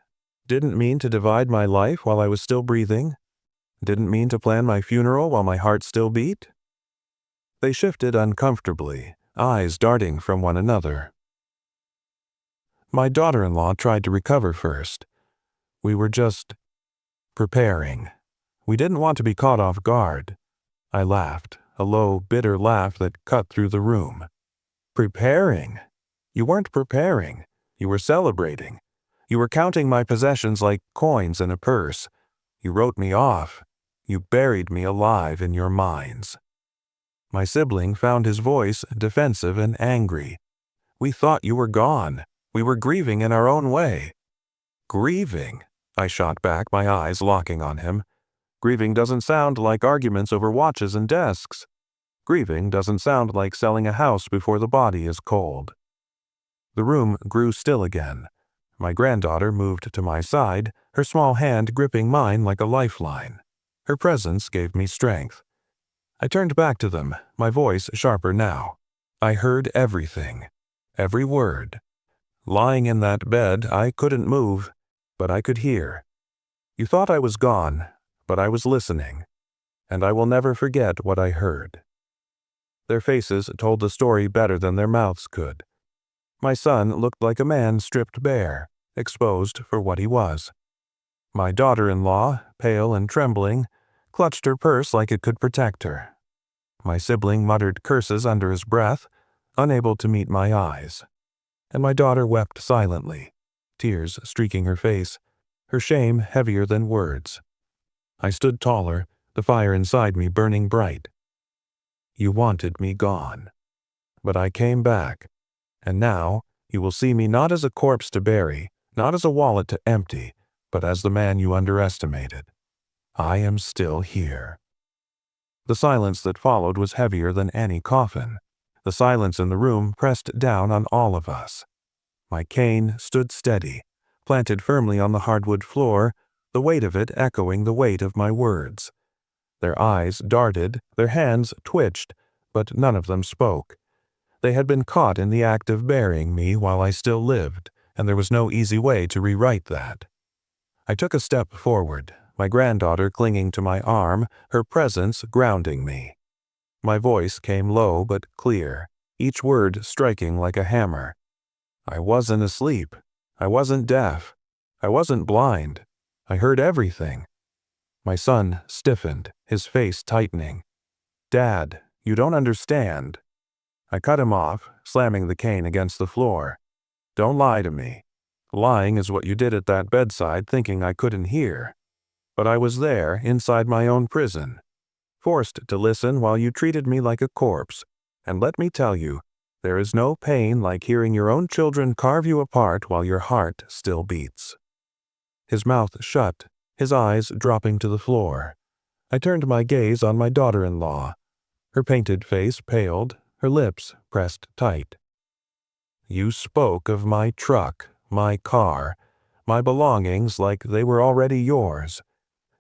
S1: Didn't mean to divide my life while I was still breathing? Didn't mean to plan my funeral while my heart still beat? They shifted uncomfortably, eyes darting from one another. My daughter-in-law tried to recover first. We were just preparing. We didn't want to be caught off guard. I laughed, a low, bitter laugh that cut through the room. Preparing? You weren't preparing. You were celebrating. You were counting my possessions like coins in a purse. You wrote me off. You buried me alive in your minds. My sibling found his voice defensive and angry. We thought you were gone. We were grieving in our own way. Grieving? I shot back, my eyes locking on him. Grieving doesn't sound like arguments over watches and desks. Grieving doesn't sound like selling a house before the body is cold. The room grew still again. My granddaughter moved to my side, her small hand gripping mine like a lifeline. Her presence gave me strength. I turned back to them, my voice sharper now. I heard everything, every word. Lying in that bed, I couldn't move, but I could hear. You thought I was gone, but I was listening, and I will never forget what I heard. Their faces told the story better than their mouths could. My son looked like a man stripped bare, exposed for what he was. My daughter-in-law, pale and trembling, clutched her purse like it could protect her. My sibling muttered curses under his breath, unable to meet my eyes. And my daughter wept silently, tears streaking her face, her shame heavier than words. I stood taller, the fire inside me burning bright. You wanted me gone. But I came back, and now you will see me not as a corpse to bury, not as a wallet to empty, but as the man you underestimated. I am still here. The silence that followed was heavier than any coffin. The silence in the room pressed down on all of us. My cane stood steady, planted firmly on the hardwood floor, the weight of it echoing the weight of my words. Their eyes darted, their hands twitched, but none of them spoke. They had been caught in the act of burying me while I still lived, and there was no easy way to rewrite that. I took a step forward, my granddaughter clinging to my arm, her presence grounding me. My voice came low but clear, each word striking like a hammer. I wasn't asleep. I wasn't deaf. I wasn't blind. I heard everything. My son stiffened, his face tightening. Dad, you don't understand. I cut him off, slamming the cane against the floor. Don't lie to me. Lying is what you did at that bedside, thinking I couldn't hear. But I was there, inside my own prison, forced to listen while you treated me like a corpse. And let me tell you, there is no pain like hearing your own children carve you apart while your heart still beats. His mouth shut, his eyes dropping to the floor. I turned my gaze on my daughter-in-law. Her painted face paled, her lips pressed tight. You spoke of my truck, my car, my belongings like they were already yours.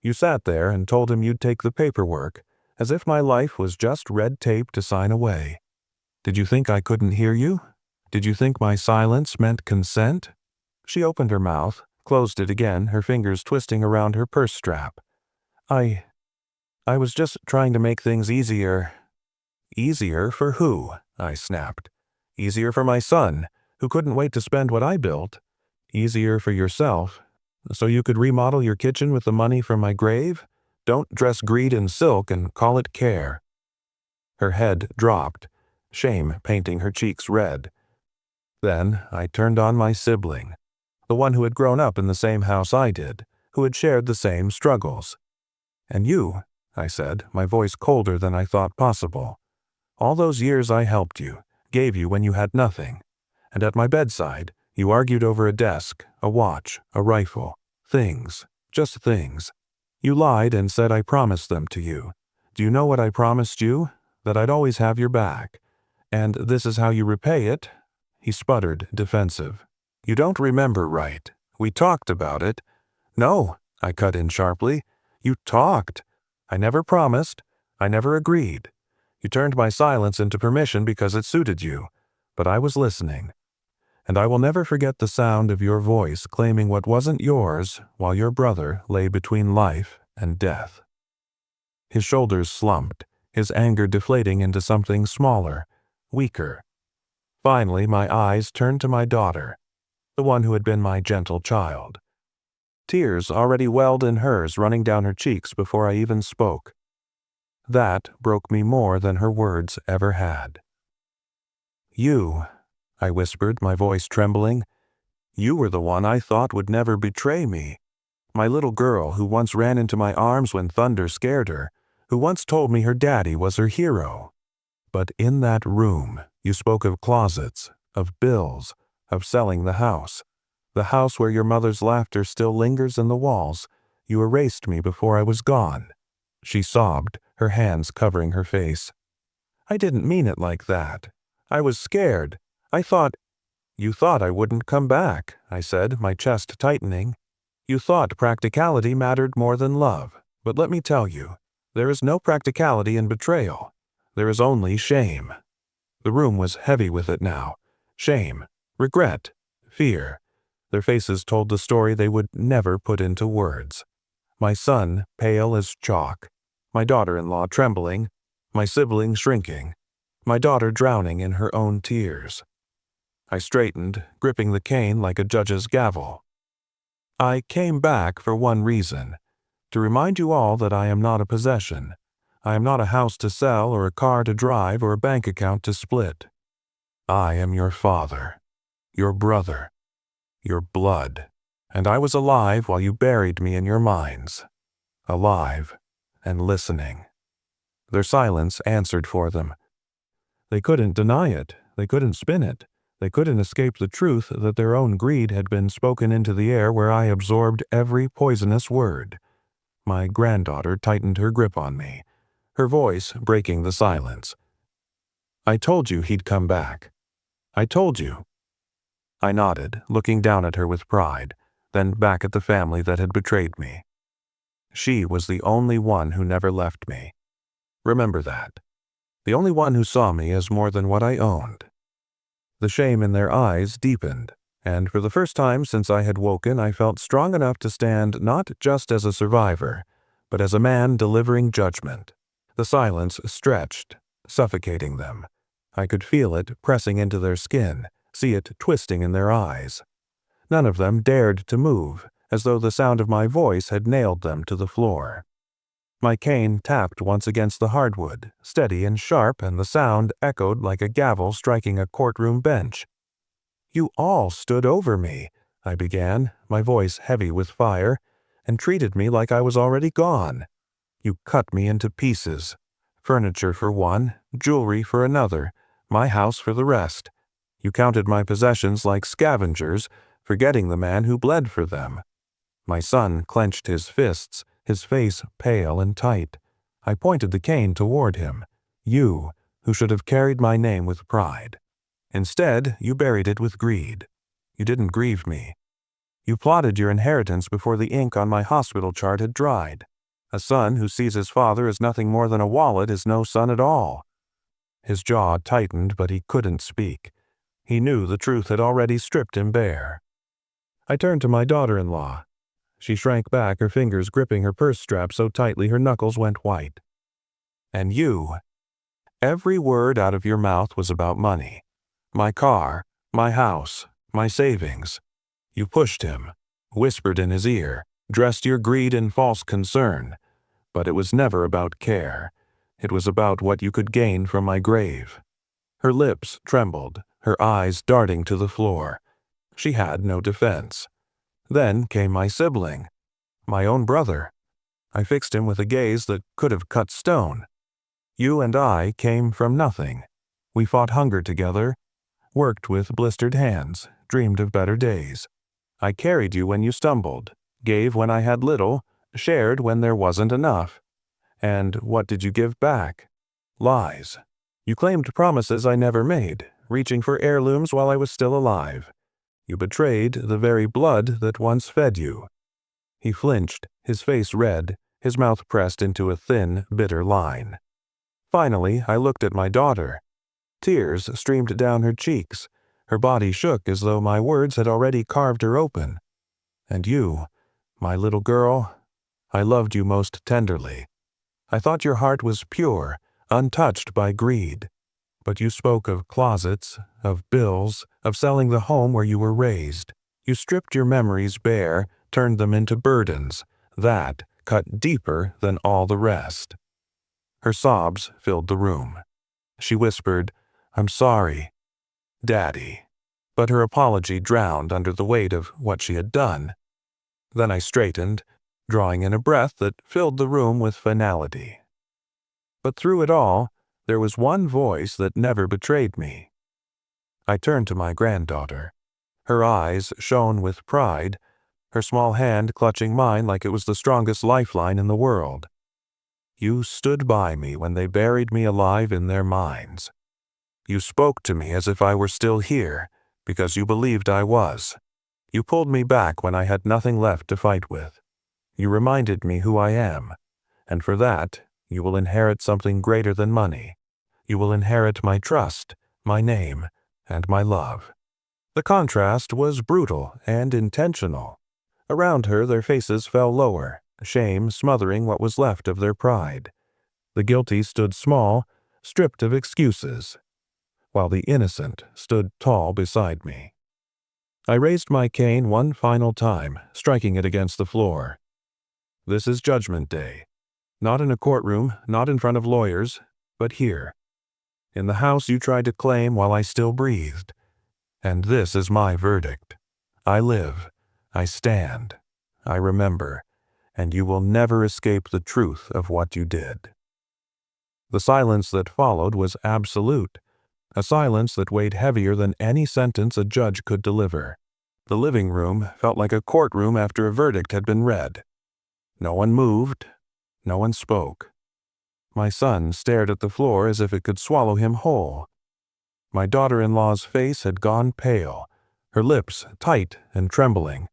S1: You sat there and told him you'd take the paperwork, as if my life was just red tape to sign away. Did you think I couldn't hear you? Did you think my silence meant consent? She opened her mouth, closed it again, her fingers twisting around her purse strap. I was just trying to make things easier. Easier for who? I snapped. Easier for my son, who couldn't wait to spend what I built. Easier for yourself, so you could remodel your kitchen with the money from my grave? Don't dress greed in silk and call it care." Her head dropped, shame painting her cheeks red. Then I turned on my sibling, the one who had grown up in the same house I did, who had shared the same struggles. "And you," I said, my voice colder than I thought possible. "All those years I helped you, gave you when you had nothing. And at my bedside, you argued over a desk, a watch, a rifle. Things. Just things. You lied and said I promised them to you. Do you know what I promised you? That I'd always have your back. And this is how you repay it?" He sputtered, defensive. "You don't remember right. We talked about it." "No," I cut in sharply. "You talked. I never promised. I never agreed. You turned my silence into permission because it suited you. But I was listening. And I will never forget the sound of your voice claiming what wasn't yours while your brother lay between life and death." His shoulders slumped, his anger deflating into something smaller, weaker. Finally, my eyes turned to my daughter, the one who had been my gentle child. Tears already welled in hers, running down her cheeks before I even spoke. That broke me more than her words ever had. "You," I whispered, my voice trembling, "you were the one I thought would never betray me. My little girl who once ran into my arms when thunder scared her, who once told me her daddy was her hero. But in that room, you spoke of closets, of bills, of selling the house where your mother's laughter still lingers in the walls. You erased me before I was gone." She sobbed, her hands covering her face. "I didn't mean it like that. I was scared. You thought I wouldn't come back," I said, my chest tightening. "You thought practicality mattered more than love. But let me tell you, there is no practicality in betrayal. There is only shame." The room was heavy with it now. Shame, regret, fear. Their faces told the story they would never put into words. My son pale as chalk, my daughter-in-law trembling, my sibling shrinking, my daughter drowning in her own tears. I straightened, gripping the cane like a judge's gavel. "I came back for one reason, to remind you all that I am not a possession. I am not a house to sell or a car to drive or a bank account to split. I am your father, your brother, your blood, and I was alive while you buried me in your minds. Alive and listening." Their silence answered for them. They couldn't deny it. They couldn't spin it. They couldn't escape the truth that their own greed had been spoken into the air where I absorbed every poisonous word. My granddaughter tightened her grip on me, her voice breaking the silence. "I told you he'd come back. I told you." I nodded, looking down at her with pride, then back at the family that had betrayed me. She was the only one who never left me. Remember that. The only one who saw me as more than what I owned. The shame in their eyes deepened, and for the first time since I had woken, I felt strong enough to stand not just as a survivor, but as a man delivering judgment. The silence stretched, suffocating them. I could feel it pressing into their skin, see it twisting in their eyes. None of them dared to move, as though the sound of my voice had nailed them to the floor. My cane tapped once against the hardwood, steady and sharp, and the sound echoed like a gavel striking a courtroom bench. "You all stood over me," I began, my voice heavy with fire, "and treated me like I was already gone. You cut me into pieces. Furniture for one, jewelry for another, my house for the rest. You counted my possessions like scavengers, forgetting the man who bled for them." My son clenched his fists, his face pale and tight. I pointed the cane toward him. "You, who should have carried my name with pride. Instead, you buried it with greed. You didn't grieve me. You plotted your inheritance before the ink on my hospital chart had dried. A son who sees his father as nothing more than a wallet is no son at all." His jaw tightened, but he couldn't speak. He knew the truth had already stripped him bare. I turned to my daughter-in-law. She shrank back, her fingers gripping her purse strap so tightly her knuckles went white. "And you, Every word out of your mouth was about money. My car, my house, my savings. You pushed him, whispered in his ear, dressed your greed in false concern. But it was never about care. It was about what you could gain from my grave. Her lips trembled, her eyes darting to the floor. She had no defense. Then came my sibling, my own brother. I fixed him with a gaze that could have cut stone. You and I came from nothing. We fought hunger together, worked with blistered hands, dreamed of better days. I carried you when you stumbled, gave when I had little, shared when there wasn't enough. And what did you give back? Lies. You claimed promises I never made, reaching for heirlooms while I was still alive. You betrayed the very blood that once fed you. He flinched, his face red, his mouth pressed into a thin, bitter line. Finally, I looked at my daughter. Tears streamed down her cheeks. Her body shook as though my words had already carved her open. And you, my little girl, I loved you most tenderly. I thought your heart was pure, untouched by greed. But you spoke of closets, of bills, of selling the home where you were raised. You stripped your memories bare, turned them into burdens, that cut deeper than all the rest. Her sobs filled the room. She whispered, "I'm sorry, Daddy." But her apology drowned under the weight of what she had done. Then I straightened, drawing in a breath that filled the room with finality. But through it all, there was one voice that never betrayed me. I turned to my granddaughter. Her eyes shone with pride, her small hand clutching mine like it was the strongest lifeline in the world. You stood by me when they buried me alive in their minds. You spoke to me as if I were still here, because you believed I was. You pulled me back when I had nothing left to fight with. You reminded me who I am, and for that, you will inherit something greater than money. You will inherit my trust, my name, and my love. The contrast was brutal and intentional. Around her, their faces fell lower, shame smothering what was left of their pride. The guilty stood small, stripped of excuses, while the innocent stood tall beside me. I raised my cane one final time, striking it against the floor. This is Judgment Day. Not in a courtroom, not in front of lawyers, but here. In the house you tried to claim while I still breathed. And this is my verdict. I live. I stand. I remember. And you will never escape the truth of what you did. The silence that followed was absolute, a silence that weighed heavier than any sentence a judge could deliver. The living room felt like a courtroom after a verdict had been read. No one moved. No one spoke. My son stared at the floor as if it could swallow him whole. My daughter-in-law's face had gone pale, her lips tight and trembling.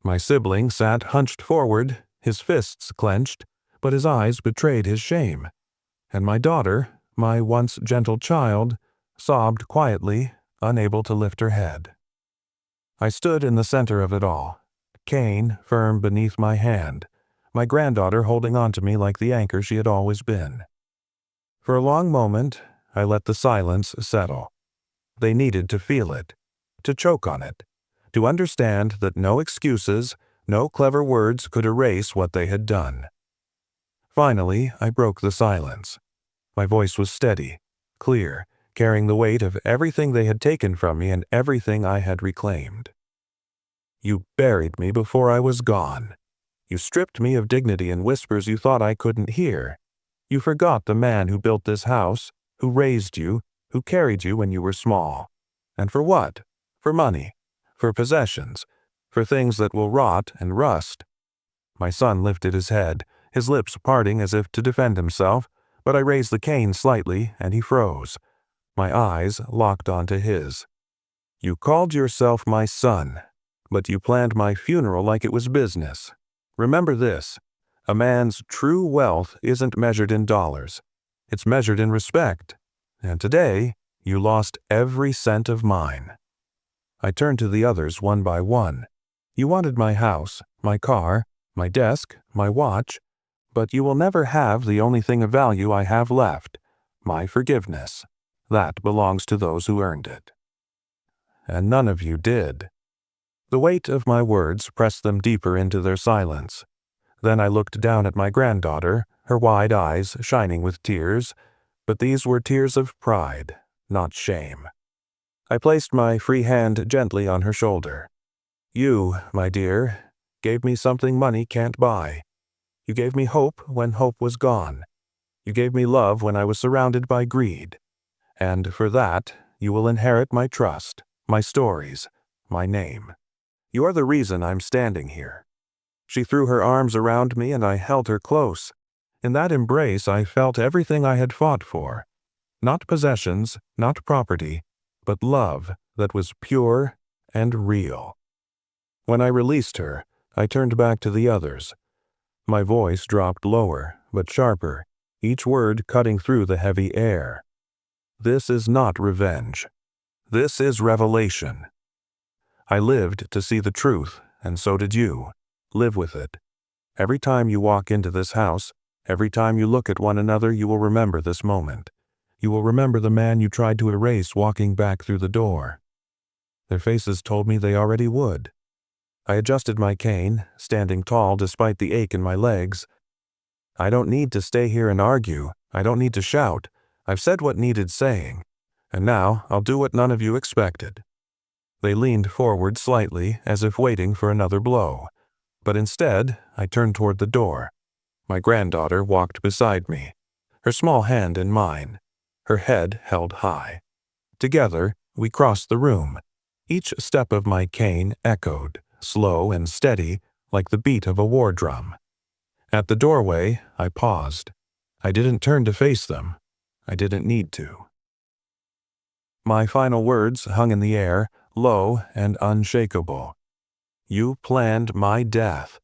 S1: My sibling sat hunched forward, his fists clenched, but his eyes betrayed his shame. And my daughter, my once gentle child, sobbed quietly, unable to lift her head. I stood in the center of it all, cane firm beneath my hand, my granddaughter holding on to me like the anchor she had always been. For a long moment, I let the silence settle. They needed to feel it, to choke on it, to understand that no excuses, no clever words could erase what they had done. Finally, I broke the silence. My voice was steady, clear, carrying the weight of everything they had taken from me and everything I had reclaimed. You buried me before I was gone. You stripped me of dignity in whispers you thought I couldn't hear. You forgot the man who built this house, who raised you, who carried you when you were small. And for what? For money, for possessions, for things that will rot and rust. My son lifted his head, his lips parting as if to defend himself, but I raised the cane slightly and he froze. My eyes locked onto his. You called yourself my son, but you planned my funeral like it was business. Remember this, a man's true wealth isn't measured in dollars. It's measured in respect. And today, you lost every cent of mine. I turned to the others one by one. You wanted my house, my car, my desk, my watch, but you will never have the only thing of value I have left, my forgiveness. That belongs to those who earned it. And none of you did. The weight of my words pressed them deeper into their silence. Then I looked down at my granddaughter, her wide eyes shining with tears, but these were tears of pride, not shame. I placed my free hand gently on her shoulder. You, my dear, gave me something money can't buy. You gave me hope when hope was gone. You gave me love when I was surrounded by greed. And for that, you will inherit my trust, my stories, my name. You are the reason I'm standing here. She threw her arms around me and I held her close. In that embrace, I felt everything I had fought for. Not possessions, not property, but love that was pure and real. When I released her, I turned back to the others. My voice dropped lower, but sharper, each word cutting through the heavy air. This is not revenge. This is revelation. I lived to see the truth, and so did you. Live with it. Every time you walk into this house, every time you look at one another, you will remember this moment. You will remember the man you tried to erase walking back through the door. Their faces told me they already would. I adjusted my cane, standing tall despite the ache in my legs. I don't need to stay here and argue. I don't need to shout. I've said what needed saying. And now I'll do what none of you expected. They leaned forward slightly, as if waiting for another blow. But instead, I turned toward the door. My granddaughter walked beside me, her small hand in mine, her head held high. Together, we crossed the room. Each step of my cane echoed, slow and steady, like the beat of a war drum. At the doorway, I paused. I didn't turn to face them. I didn't need to. My final words hung in the air, low and unshakable. You planned my death,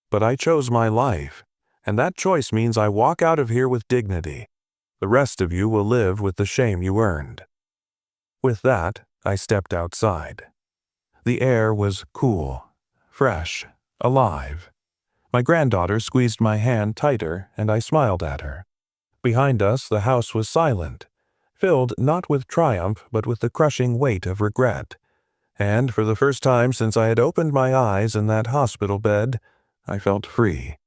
S1: but I chose my life, and that choice means I walk out of here with dignity. The rest of you will live with the shame you earned. With that, I stepped outside. The air was cool, fresh, alive. My granddaughter squeezed my hand tighter, and I smiled at her. Behind us, the house was silent, filled not with triumph but with the crushing weight of regret. And for the first time since I had opened my eyes in that hospital bed, I felt free.